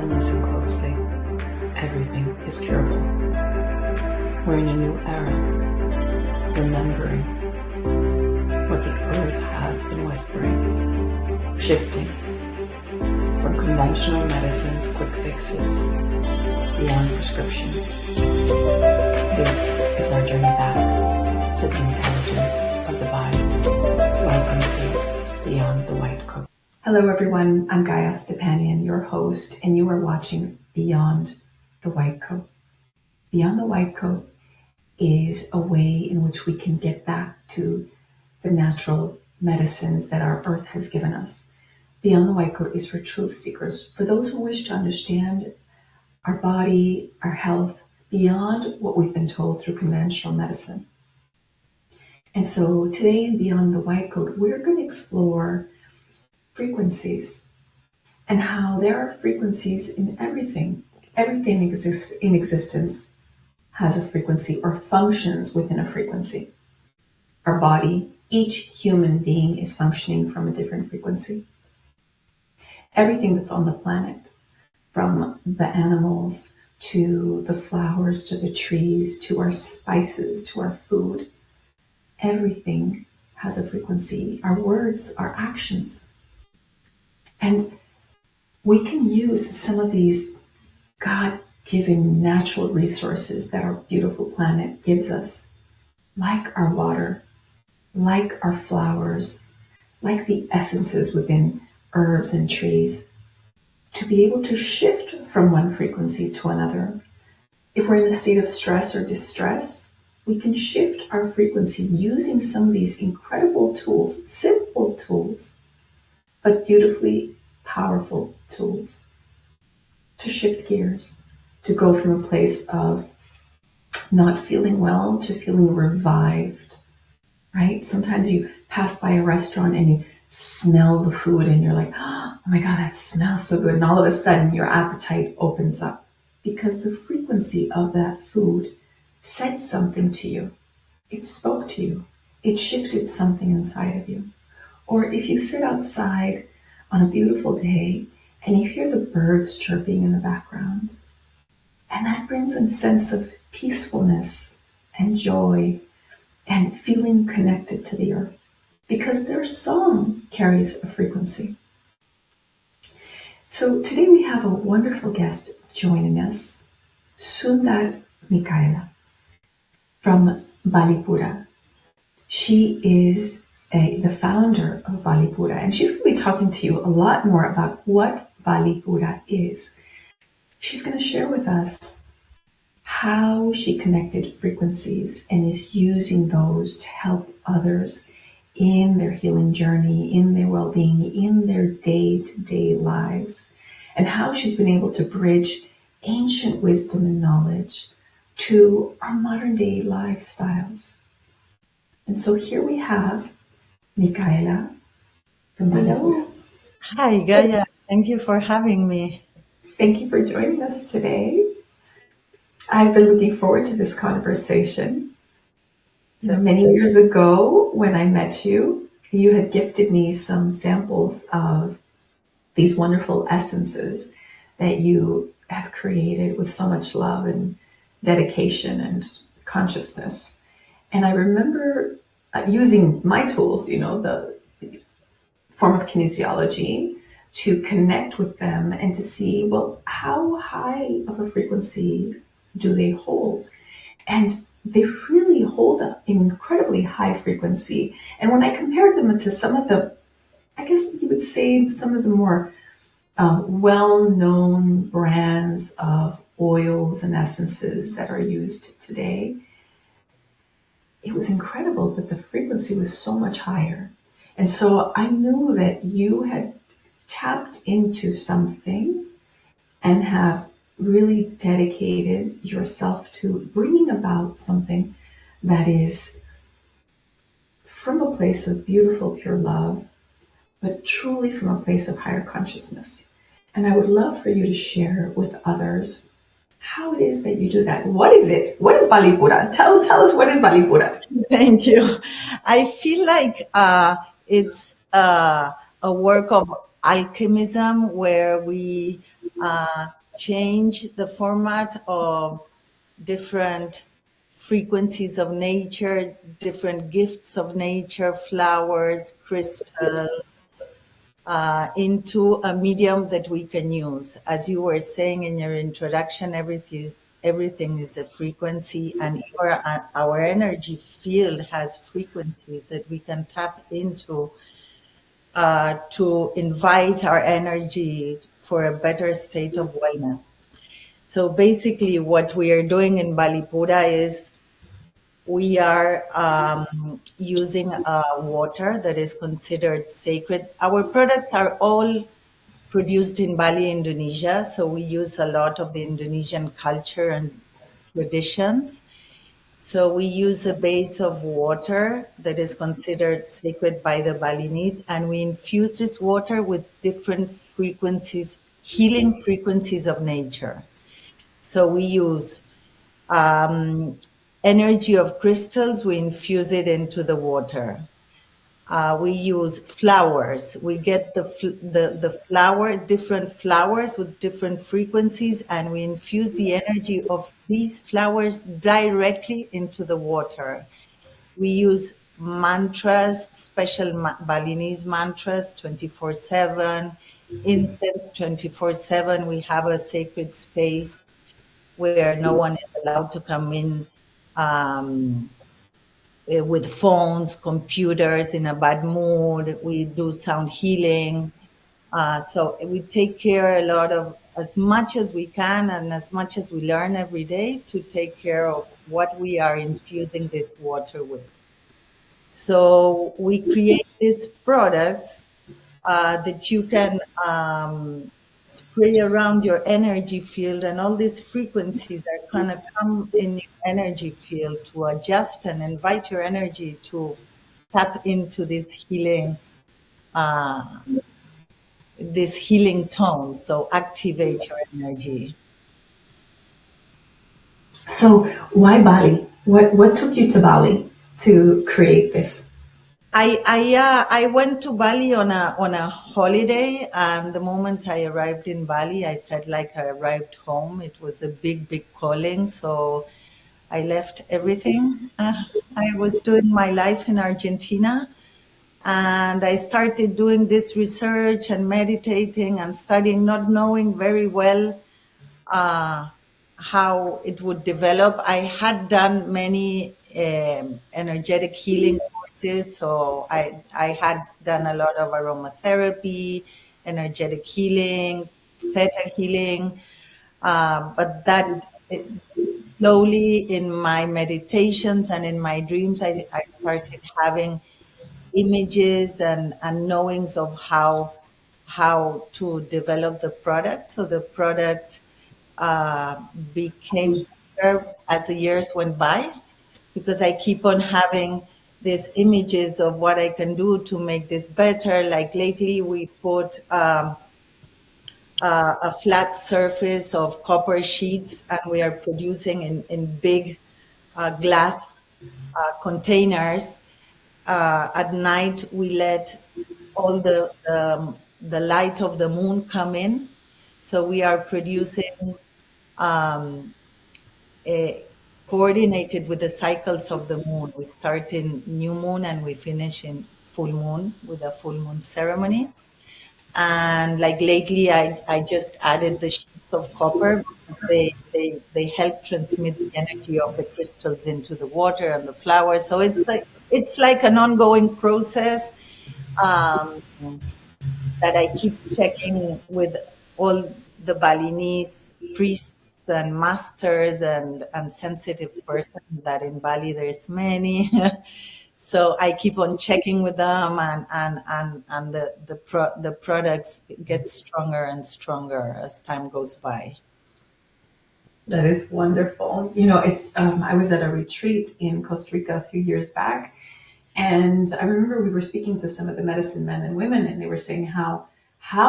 and listen closely. Everything is curable. We're in a new era, remembering what the earth has been whispering, shifting from conventional medicines, quick fixes, beyond prescriptions. This is our journey back to the intelligence of the body. Welcome to Beyond the White Coat. Hello everyone, I'm Gaya Stepanian, your host, and you are watching Beyond the White Coat. Beyond the White Coat is a way in which we can get back to the natural medicines that our earth has given us. Beyond the White Coat is for truth seekers, for those who wish to understand our body, our health, beyond what we've been told through conventional medicine. And so today in Beyond the White Coat, we're going to explore frequencies and how there are frequencies in everything. Everything exists in existence has a frequency or functions within a frequency. Our body, each human being is functioning from a different frequency. Everything that's on the planet, from the animals to the flowers to the trees to our spices to our food, everything has a frequency. Our words, our actions. And we can use some of these God-given natural resources that our beautiful planet gives us, like our water, like our flowers, like the essences within herbs and trees, to be able to shift from one frequency to another. If we're in a state of stress or distress, we can shift our frequency using some of these incredible tools, simple tools, but beautifully powerful tools to shift gears, to go from a place of not feeling well to feeling revived, right? Sometimes you pass by a restaurant and you smell the food and you're like, oh my God, that smells so good. And all of a sudden your appetite opens up because the frequency of that food said something to you. It spoke to you. It shifted something inside of you. Or if you sit outside on a beautiful day and you hear the birds chirping in the background, and that brings a sense of peacefulness and joy and feeling connected to the earth, because their song carries a frequency. So today we have a wonderful guest joining us, Sundar Micaela from Balipura. She is the founder of Balipura, and she's going to be talking to you a lot more about what Balipura is. She's going to share with us how she connected frequencies and is using those to help others in their healing journey, in their well-being, in their day-to-day lives, and how she's been able to bridge ancient wisdom and knowledge to our modern-day lifestyles. And so here we have Micaela from Balipura. Hi, Gaya. Thank you for having me. Thank you for joining us today. I've been looking forward to this conversation. Many years ago, when I met you, you had gifted me some samples of these wonderful essences that you have created with so much love and dedication and consciousness. And I remember using my tools, the form of kinesiology, to connect with them and to see, well, how high of a frequency do they hold? And they really hold an incredibly high frequency. And when I compared them to some of the, I guess you would say, some of the more well-known brands of oils and essences that are used today, it was incredible, but the frequency was so much higher. And so I knew that you had tapped into something and have really dedicated yourself to bringing about something that is from a place of beautiful, pure love, but truly from a place of higher consciousness. And I would love for you to share with others how it is that you do that. What is it? What is Balipura? Tell us, what is Balipura? Thank you. I feel like it's a work of alchemism where we change the format of different frequencies of nature, different gifts of nature, flowers, crystals, into a medium that we can use. As you were saying in your introduction, everything is a frequency, and our energy field has frequencies that we can tap into to invite our energy for a better state of wellness. So basically, what we are doing in Balipura is we are using water that is considered sacred. Our products are all produced in Bali, Indonesia, so we use a lot of the Indonesian culture and traditions. So we use a base of water that is considered sacred by the Balinese, and we infuse this water with different frequencies, healing frequencies of nature. So we use energy of crystals, we infuse it into the water. We use flowers. We get the flower, different flowers with different frequencies, and we infuse the energy of these flowers directly into the water. We use mantras, special Balinese mantras, 24/7, incense 24/7. We have a sacred space where no one is allowed to come in with phones, computers, in a bad mood. We do sound healing. So we take care a lot of, as much as we can and as much as we learn every day, to take care of what we are infusing this water with. So we create these products that you can spray around your energy field, and all these frequencies are going to come in your energy field to adjust and invite your energy to tap into uh, this healing tone. So activate your energy. So why Bali? What took you to Bali to create this? I went to Bali on a holiday, and the moment I arrived in Bali, I felt like I arrived home. It was a big calling, so I left everything. I was doing my life in Argentina, and I started doing this research and meditating and studying, not knowing very well uh, how it would develop. I had done many energetic healing courses, so I had done a lot of aromatherapy, energetic healing, theta healing, but slowly in my meditations and in my dreams, I started having images and knowings of how to develop the product. So the product became better as the years went by, because I keep on having these images of what I can do to make this better. Like lately, we put a flat surface of copper sheets, and we are producing in big glass containers. At night, we let all the light of the moon come in. So we are producing um, coordinated with the cycles of the moon. We start in new moon and we finish in full moon with a full moon ceremony. And like lately, I just added the sheets of copper because they help transmit the energy of the crystals into the water and the flowers. So it's like an ongoing process. Um, that I keep checking with all the Balinese priests and masters and sensitive persons, that in Bali there's many. So I keep on checking with them, and the products get stronger and stronger as time goes by. That is wonderful. You know, it's I was at a retreat in Costa Rica a few years back, and I remember we were speaking to some of the medicine men and women, and they were saying how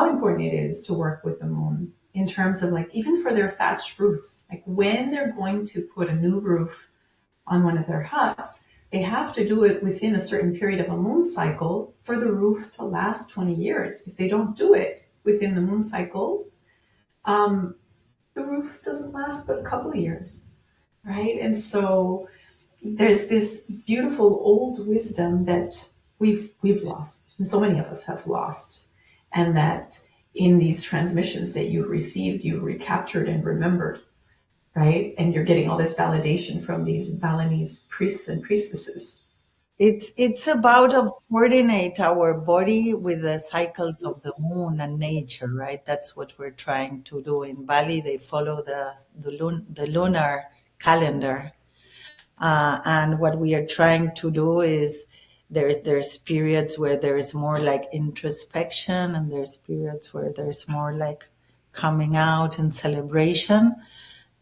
important it is to work with the moon in terms of, like, even for their thatched roofs. Like when they're going to put a new roof on one of their huts, they have to do it within a certain period of a moon cycle for the roof to last 20 years. If they don't do it within the moon cycles, the roof doesn't last but a couple of years, right? And so there's this beautiful old wisdom that we've lost, and so many of us have lost, and that in these transmissions that you've received, you've recaptured and remembered, right? And you're getting all this validation from these Balinese priests and priestesses. It's about of coordinate our body with the cycles of the moon and nature, right? That's what we're trying to do in Bali. They follow the lunar calendar, and what we are trying to do is there's periods where there's more like introspection, and there's periods where there's more like coming out and celebration.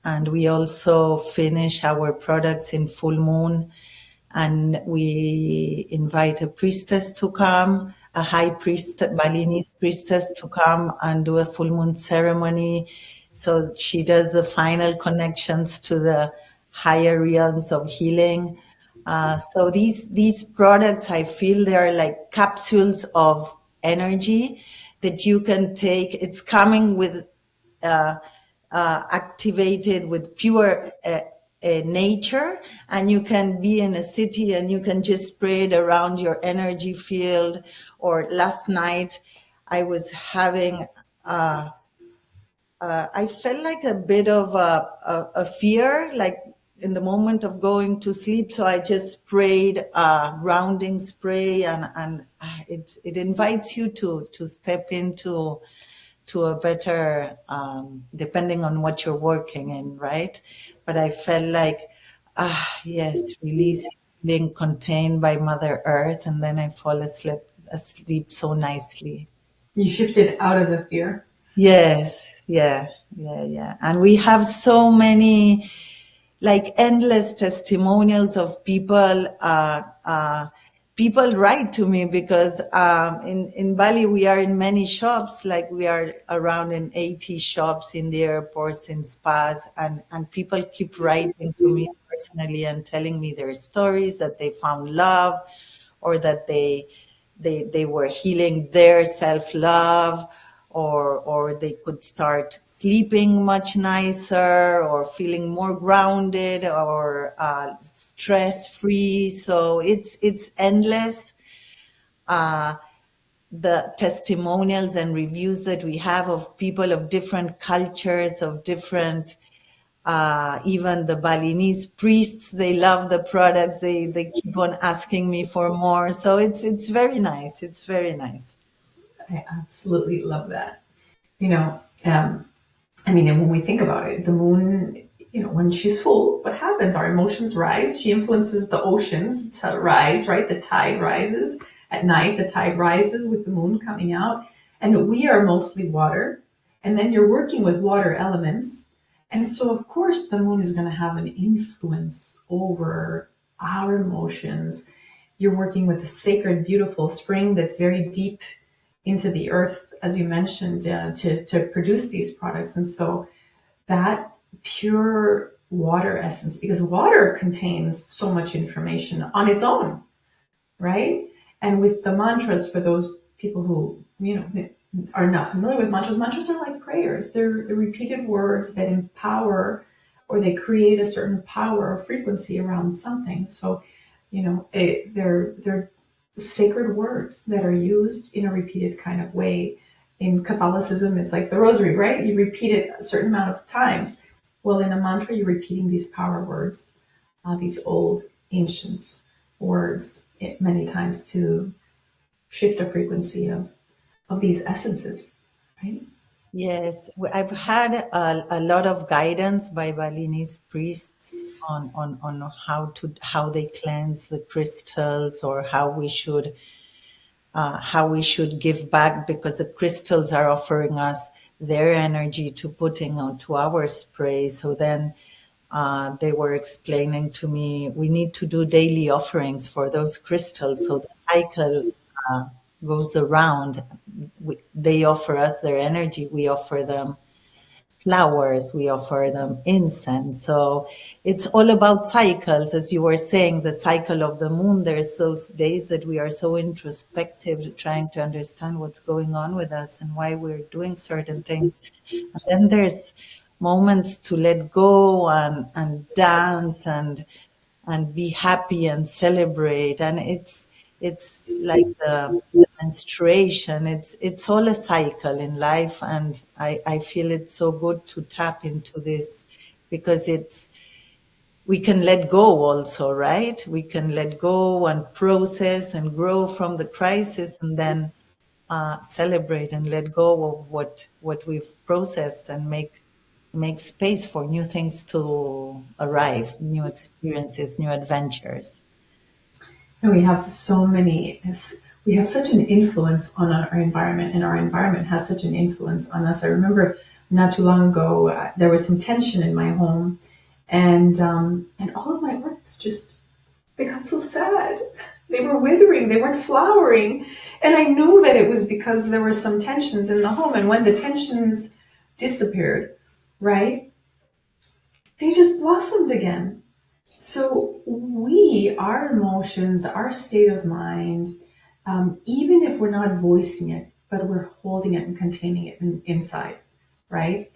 And we also finish our products in full moon, and we invite a priestess to come, a high priest, Balinese priestess, to come and do a full moon ceremony. So she does the final connections to the higher realms of healing. So these products, I feel they are like capsules of energy that you can take. It's coming with uh, activated with pure nature, and you can be in a city and you can just spray it around your energy field. Or last night I was having I felt like a bit of a fear, like in the moment of going to sleep. So I just sprayed grounding spray, and it invites you to step into to a better, depending on what you're working in, right? But I felt like, yes, releasing, being contained by Mother Earth, and then I fall asleep so nicely. You shifted out of the fear. Yes, yeah. And we have so many, like endless testimonials of people. People write to me because in Bali we are in many shops, like we are around in 80 shops in the airports, in spas, and people keep writing to me personally and telling me their stories, that they found love, or that they were healing their self-love, or they could start sleeping much nicer, or feeling more grounded, or stress free. So it's endless, the testimonials and reviews that we have of people of different cultures, of different, even the Balinese priests, they love the products. They keep on asking me for more. So it's very nice. It's very nice. I absolutely love that. You know, I mean, and when we think about it, the moon, when she's full, what happens? Our emotions rise. She influences the oceans to rise, right? The tide rises. At night, the tide rises with the moon coming out. And we are mostly water. And then you're working with water elements. And so, of course, the moon is going to have an influence over our emotions. You're working with a sacred, beautiful spring that's very deep into the earth, as you mentioned, to produce these products. And so that pure water essence, because water contains so much information on its own, right? And with the mantras, for those people who, are not familiar with mantras, mantras are like prayers. They're the repeated words that empower, or they create a certain power or frequency around something. So, they're sacred words that are used in a repeated kind of way. In Catholicism, it's like the rosary, right? You repeat it a certain amount of times. Well, in a mantra, you're repeating these power words, these old, ancient words, many times to shift the frequency of these essences, right? Yes, I've had a lot of guidance by Balinese priests on how they cleanse the crystals, or how we should give back, because the crystals are offering us their energy to putting onto our spray. So then they were explaining to me, we need to do daily offerings for those crystals, so the cycle goes around. They offer us their energy, we offer them flowers, we offer them incense. So it's all about cycles. As you were saying, the cycle of the moon, there's those days that we are so introspective, trying to understand what's going on with us and why we're doing certain things. And then there's moments to let go and dance and be happy and celebrate. And it's like the menstruation. It's all a cycle in life, and I feel it's so good to tap into this because we can let go also, right? We can let go and process and grow from the crisis, and then celebrate and let go of what we've processed and make space for new things to arrive, new experiences, new adventures. And we have so many, we have such an influence on our environment, and our environment has such an influence on us. I remember not too long ago, there was some tension in my home, and all of my orchids just, they got so sad. They were withering, they weren't flowering. And I knew that it was because there were some tensions in the home. And when the tensions disappeared, right, they just blossomed again. So our emotions, our state of mind, even if we're not voicing it, but we're holding it and containing it inside, right,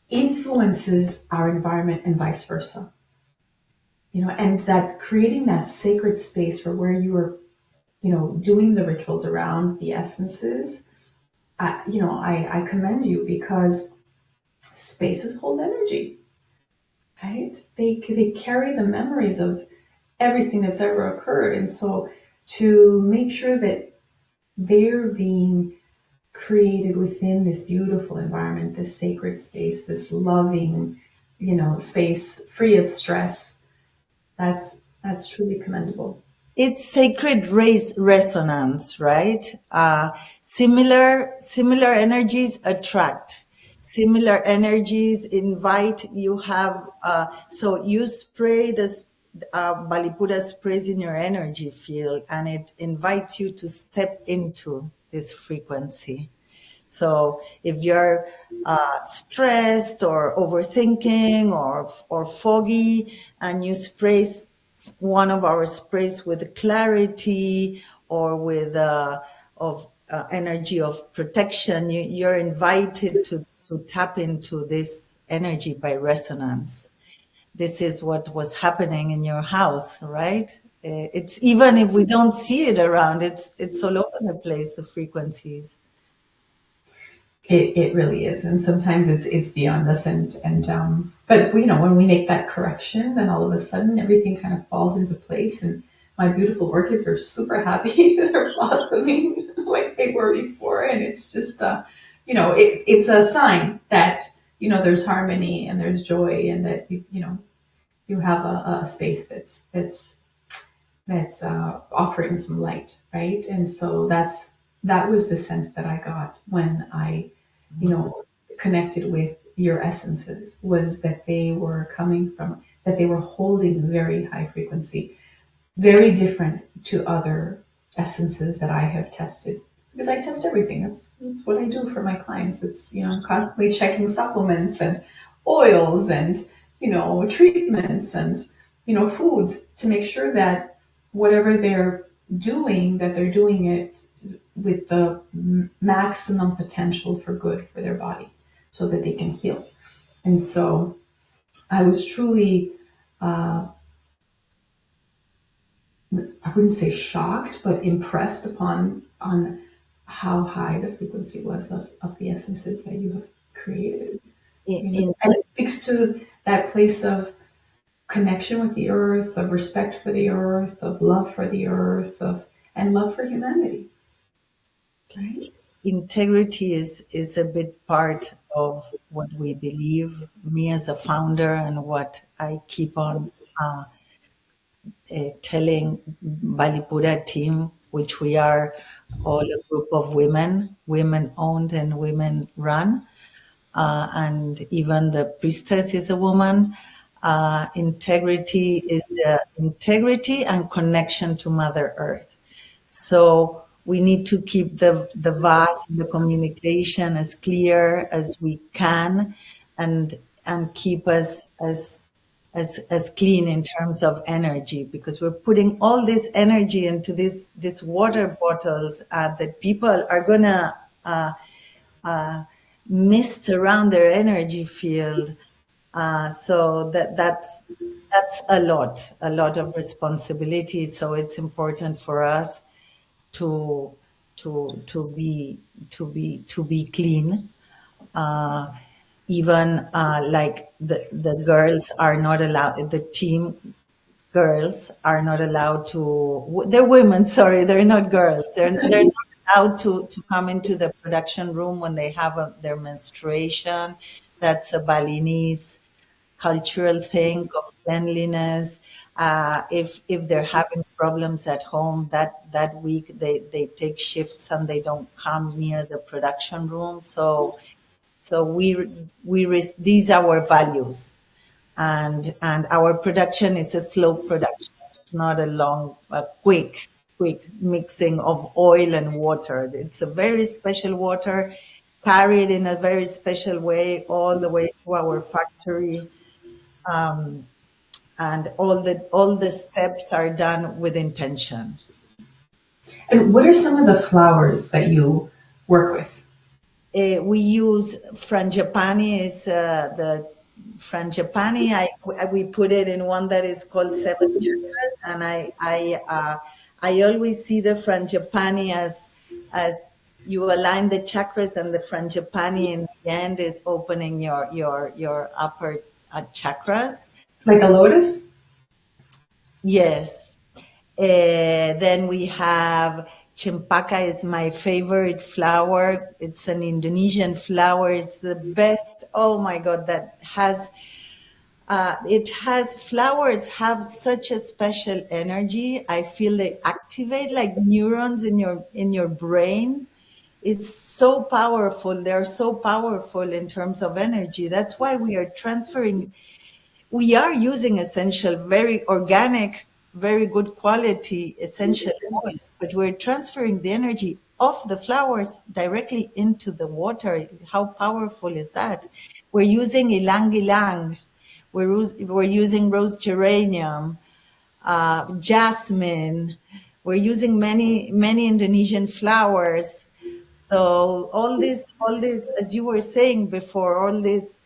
influences our environment and vice versa. And that creating that sacred space for where you are, doing the rituals around the essences, I commend you, because spaces hold energy, right? They carry the memories of everything that's ever occurred. And so to make sure that they're being created within this beautiful environment, this sacred space, this loving, space free of stress, that's truly commendable. It's sacred resonance, right? Similar energies attract. Similar energies invite. You have so you spray this Balipura sprays in your energy field, and it invites you to step into this frequency. So if you're stressed or overthinking or foggy, and you spray one of our sprays with clarity or with energy of protection, you're invited to tap into this energy by resonance. This is what was happening in your house, right? It's, even if we don't see it around, it's all over the place, the frequencies. It really is, and sometimes it's beyond us, but when we make that correction, then all of a sudden everything kind of falls into place, and my beautiful orchids are super happy. They're blossoming like they were before, and it's just it's a sign that there's harmony and there's joy, and that you have a space that's offering some light, right? And so that was the sense that I got when I connected with your essences, was that they were that they were holding very high frequency, very different to other essences that I have tested, because I test everything. That's what I do for my clients. It's, I'm constantly checking supplements and oils and, treatments and, foods, to make sure that whatever they're doing, that they're doing it with the maximum potential for good for their body, so that they can heal. And so I was truly, I wouldn't say shocked, but impressed on how high the frequency was of the essences that you have created. And it speaks to that place of connection with the earth, of respect for the earth, of love for the earth, and love for humanity. Right? Integrity is a big part of what we believe, me as a founder, and what I keep on telling Balipura team, which we are all a group of women owned and women run, and even the priestess is a woman. Integrity is the integrity and connection to Mother Earth. So We need to keep the vase, the communication as clear as we can, and keep us as clean in terms of energy, because we're putting all this energy into these water bottles that people are gonna mist around their energy field. So that's a lot of responsibility. So it's important for us to be clean. Uh, Even like the girls are not allowed. The team girls are not allowed to. They're women. Sorry, they're not girls. They're not allowed to come into the production room when they have their menstruation. That's a Balinese cultural thing of cleanliness. If they're having problems at home that week, they take shifts and they don't come near the production room. So these are our values, and our production is a slow production. It's not a long, quick mixing of oil and water. It's a very special water, carried in a very special way all the way to our factory, and all the steps are done with intention. And what are some of the flowers that you work with? We use frangipani. Is the frangipani? We put it in one that is called seven chakras, and I always see the frangipani as you align the chakras, and the frangipani in the end is opening your upper chakras. Like a lotus? Yes. Then we have cempaka is my favorite flower. It's an Indonesian flower. It's the best. Oh my God, that has it has flowers have such a special energy. I feel they activate like neurons in your brain. It's so powerful. They're so powerful in terms of energy. That's why we are using essential, very organic, very good quality essential oils, but we're transferring the energy of the flowers directly into the water. How powerful is that? We're using ilang ilang. We're using rose geranium, jasmine. We're using many Indonesian flowers. So all this, as you were saying before, all these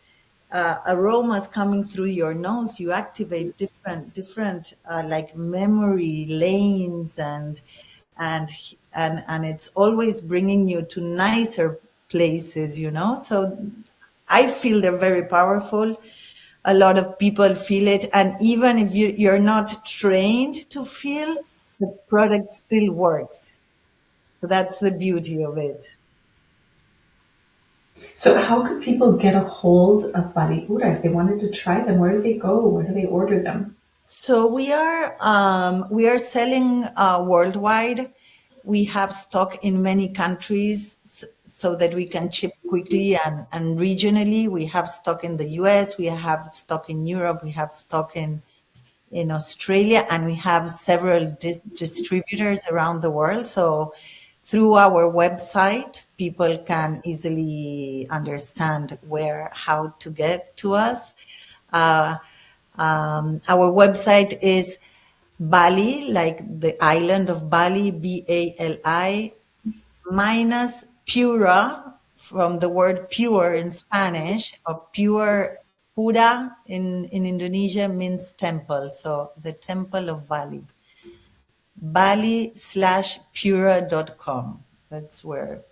aromas coming through your nose, you activate different like memory lanes, and and it's always bringing you to nicer places, you know. So I feel they're very powerful. A lot of people feel it, and even if you're not trained to feel, the product still works. So that's the beauty of it. So how could people get a hold of Balipura if they wanted to try them? Where do they go? Where do they order them? So we are selling worldwide. We have stock in many countries so that we can ship quickly, and regionally. We have stock in the US, we have stock in Europe, we have stock in Australia, and we have several distributors around the world. So through our website, people can easily understand how to get to us. Uh, our website is Bali, like the island of Bali, Bali, minus Pura, from the word pure in Spanish, or pure, Pura in Indonesia means temple. So the temple of Bali. Bali/pura.com. That's where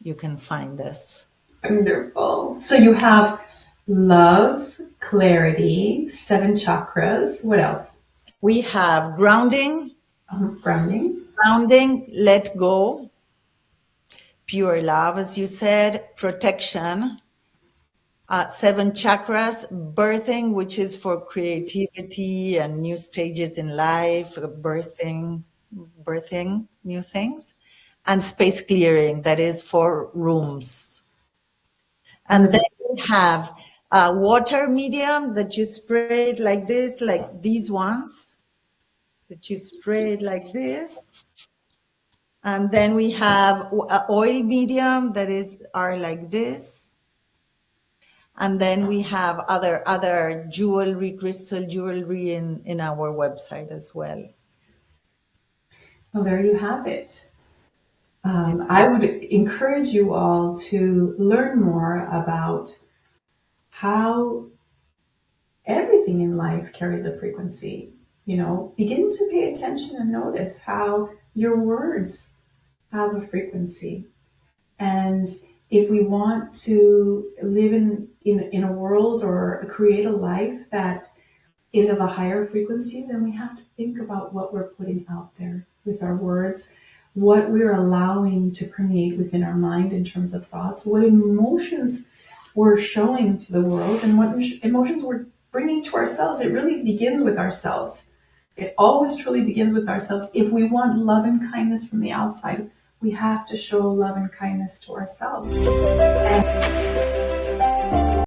you can find us. Wonderful. So you have love, clarity, seven chakras. What else? We have grounding, Grounding. let go, pure love, as you said, protection, seven chakras, birthing, which is for creativity and new stages in life, birthing new things, and space clearing, that is for rooms. And then we have water medium that you spray it like this, like these ones, that you spray it like this, And then we have oil medium that are like this. And then we have other jewelry, crystal jewelry in our website as well. Well, there you have it. I would encourage you all to learn more about how everything in life carries a frequency. Begin to pay attention and notice how your words have a frequency. And if we want to live in a world or create a life that is of a higher frequency, then we have to think about what we're putting out there with our words, what we're allowing to permeate within our mind in terms of thoughts, what emotions we're showing to the world, and what emotions we're bringing to ourselves. It really begins with ourselves. It always truly begins with ourselves. If we want love and kindness from the outside, we have to show love and kindness to ourselves. And